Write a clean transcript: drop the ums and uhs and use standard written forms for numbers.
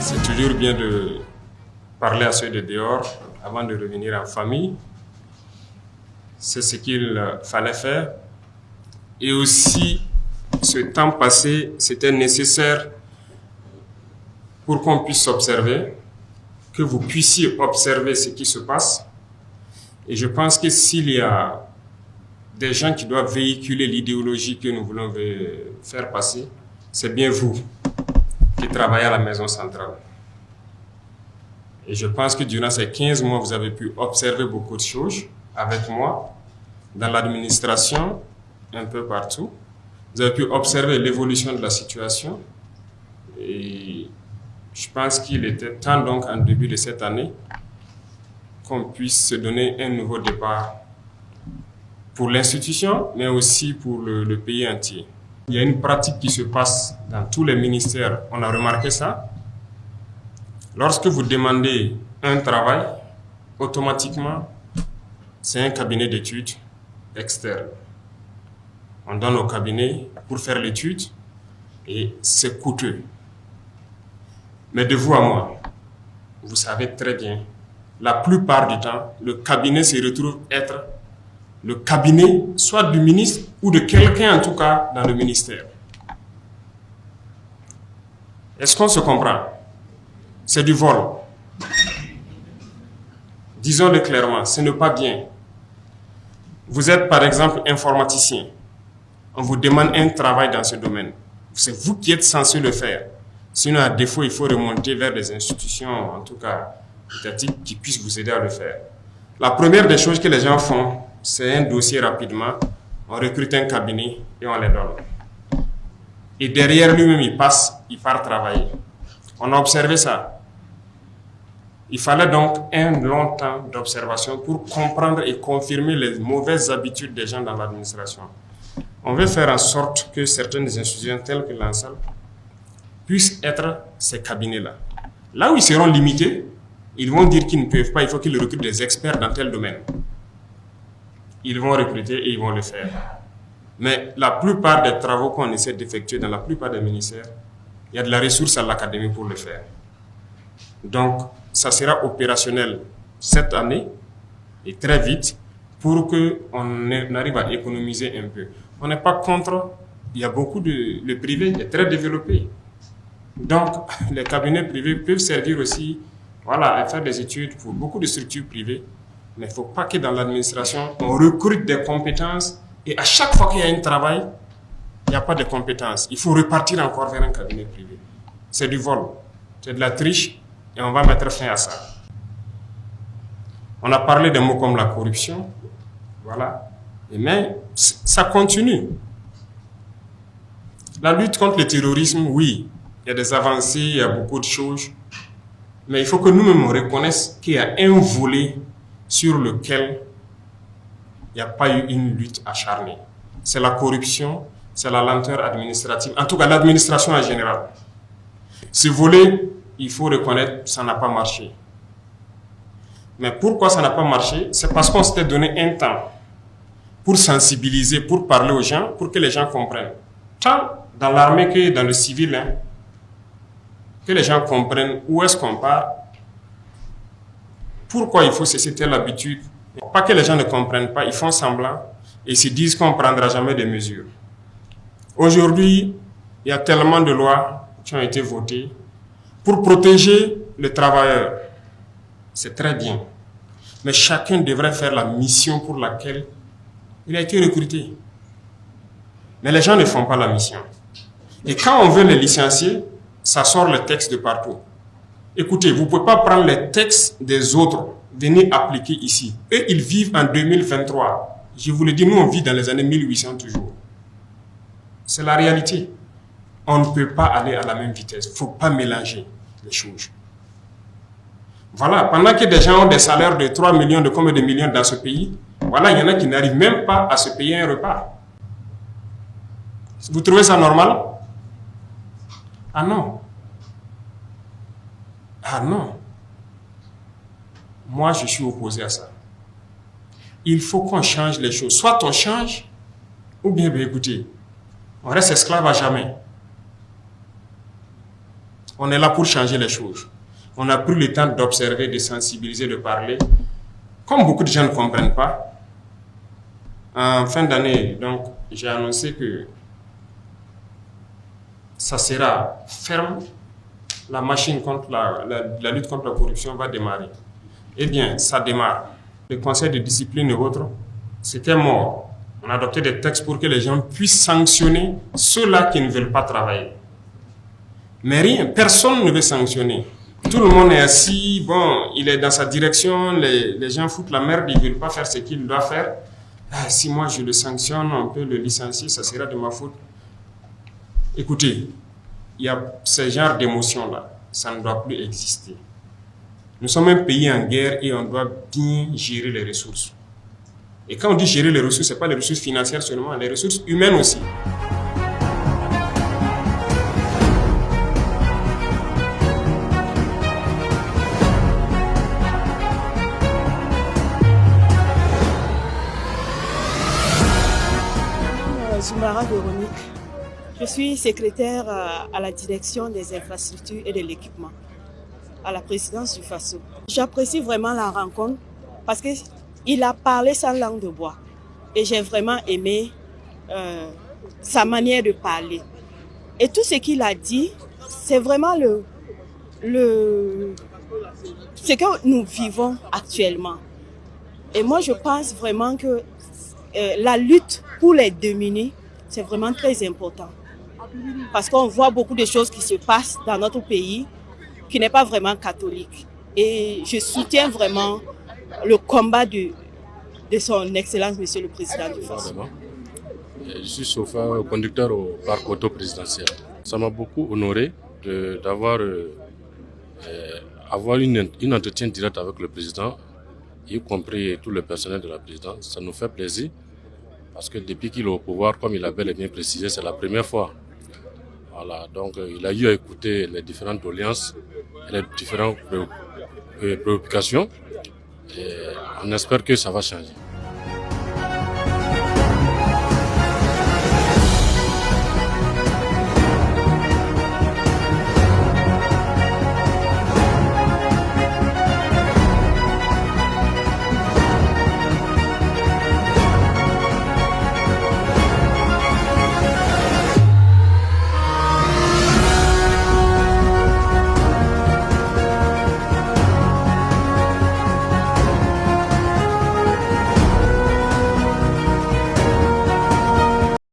C'est toujours bien de parler à ceux de dehors avant de revenir en famille. C'est ce qu'il fallait faire. Et aussi, ce temps passé, c'était nécessaire pour qu'on puisse observer, que vous puissiez observer ce qui se passe. Et je pense que s'il y a des gens qui doivent véhiculer l'idéologie que nous voulons faire passer, c'est bien vous qui travaillez à la maison centrale. Et je pense que durant ces 15 mois, vous avez pu observer beaucoup de choses avec moi, dans l'administration, un peu partout. Vous avez pu observer l'évolution de la situation. Et je pense qu'il était temps donc, en début de cette année, qu'on puisse se donner un nouveau départ pour l'institution, mais aussi pour le pays entier. Il y a une pratique qui se passe dans tous les ministères. On a remarqué ça. Lorsque vous demandez un travail, automatiquement, c'est un cabinet d'études externe. On donne au cabinet pour faire l'étude et c'est coûteux. Mais de vous à moi, vous savez très bien, la plupart du temps, le cabinet se retrouve être le cabinet soit du ministre ou de quelqu'un en tout cas dans le ministère. Est-ce qu'on se comprend? C'est du vol. Disons-le clairement, ce n'est pas bien. Vous êtes par exemple informaticien. On vous demande un travail dans ce domaine. C'est vous qui êtes censé le faire. Sinon, à défaut, il faut remonter vers des institutions, en tout cas étatiques, qui puissent vous aider à le faire. La première des choses que les gens font, c'est un dossier rapidement, on recrute un cabinet et on les donne. Et derrière lui-même, il part travailler. On a observé ça. Il fallait donc un long temps d'observation pour comprendre et confirmer les mauvaises habitudes des gens dans l'administration. On veut faire en sorte que certaines institutions telles que l'ANSAL puissent être ces cabinets-là. Là où ils seront limités, ils vont dire qu'ils ne peuvent pas, il faut qu'ils recrutent des experts dans tel domaine. Ils vont recruter et ils vont le faire. Mais la plupart des travaux qu'on essaie d'effectuer dans la plupart des ministères, il y a de la ressource à l'académie pour le faire. Donc, ça sera opérationnel cette année et très vite pour qu'on arrive à économiser un peu. On n'est pas contre, il y a beaucoup de... Le privé est très développé. Donc, les cabinets privés peuvent servir aussi à faire des études pour beaucoup de structures privées. Mais il ne faut pas que dans l'administration, on recrute des compétences et à chaque fois qu'il y a un travail, il n'y a pas de compétences. Il faut repartir encore vers un cabinet privé. C'est du vol, c'est de la triche et on va mettre fin à ça. On a parlé de mots comme la corruption, mais ça continue. La lutte contre le terrorisme, oui, il y a des avancées, il y a beaucoup de choses, mais il faut que nous-mêmes on reconnaisse qu'il y a un volet sur lequel il n'y a pas eu une lutte acharnée. C'est la corruption, c'est la lenteur administrative, en tout cas l'administration en général. Ce volet, il faut reconnaître, ça n'a pas marché. Mais pourquoi ça n'a pas marché? C'est parce qu'on s'était donné un temps pour sensibiliser, pour parler aux gens, pour que les gens comprennent. Tant dans l'armée que dans le civil, que les gens comprennent où est-ce qu'on part, pourquoi il faut cesser telle habitude. Pas que les gens ne comprennent pas, ils font semblant et se disent qu'on ne prendra jamais de mesures. Aujourd'hui, il y a tellement de lois qui ont été votées pour protéger le travailleur. C'est très bien. Mais chacun devrait faire la mission pour laquelle il a été recruté. Mais les gens ne font pas la mission. Et quand on veut les licencier, ça sort le texte de partout. Écoutez, vous ne pouvez pas prendre les textes des autres, venir appliquer ici. Eux, ils vivent en 2023. Je vous le dis, nous, on vit dans les années 1800 toujours. C'est la réalité. On ne peut pas aller à la même vitesse. Il ne faut pas mélanger les choses. Voilà, pendant que des gens ont des salaires de 3 millions, de combien de millions dans ce pays, il y en a qui n'arrivent même pas à se payer un repas. Vous trouvez ça normal? Ah non. Ah non. Moi, je suis opposé à ça. Il faut qu'on change les choses. Soit on change, ou bien, écoutez, on reste esclave à jamais. On est là pour changer les choses. On a pris le temps d'observer, de sensibiliser, de parler. Comme beaucoup de gens ne comprennent pas, en fin d'année, donc, j'ai annoncé que ça sera ferme. La machine contre la lutte contre la corruption va démarrer. Eh bien, ça démarre. Le conseil de discipline et autres, c'était mort. On a adopté des textes pour que les gens puissent sanctionner ceux-là qui ne veulent pas travailler. Mais rien, personne ne veut sanctionner. Tout le monde est assis, bon, il est dans sa direction, les gens foutent la merde, ils ne veulent pas faire ce qu'il doit faire. Ah, si moi je le sanctionne, on peut le licencier, ça sera de ma faute. Écoutez, il y a ce genre d'émotions-là, ça ne doit plus exister. Nous sommes un pays en guerre et on doit bien gérer les ressources. Et quand on dit gérer les ressources, ce n'est pas les ressources financières seulement, les ressources humaines aussi. Zoumara Véronique. Je suis secrétaire à la direction des infrastructures et de l'équipement à la présidence du FASO. J'apprécie vraiment la rencontre parce qu'il a parlé sans langue de bois et j'ai vraiment aimé sa manière de parler. Et tout ce qu'il a dit, c'est vraiment ce que nous vivons actuellement. Et moi, je pense vraiment que la lutte pour les démunis, c'est vraiment très important. Parce qu'on voit beaucoup de choses qui se passent dans notre pays qui n'est pas vraiment catholique. Et je soutiens vraiment le combat de son Excellence, Monsieur le Président du FASO. Je suis chauffeur conducteur au parc auto présidentiel. Ça m'a beaucoup honoré d'avoir une entretien direct avec le président, y compris tout le personnel de la présidence. Ça nous fait plaisir parce que depuis qu'il est au pouvoir, comme il a bel et bien précisé, c'est la première fois. Voilà, donc il a eu à écouter les différentes doléances, les différentes préoccupations et on espère que ça va changer.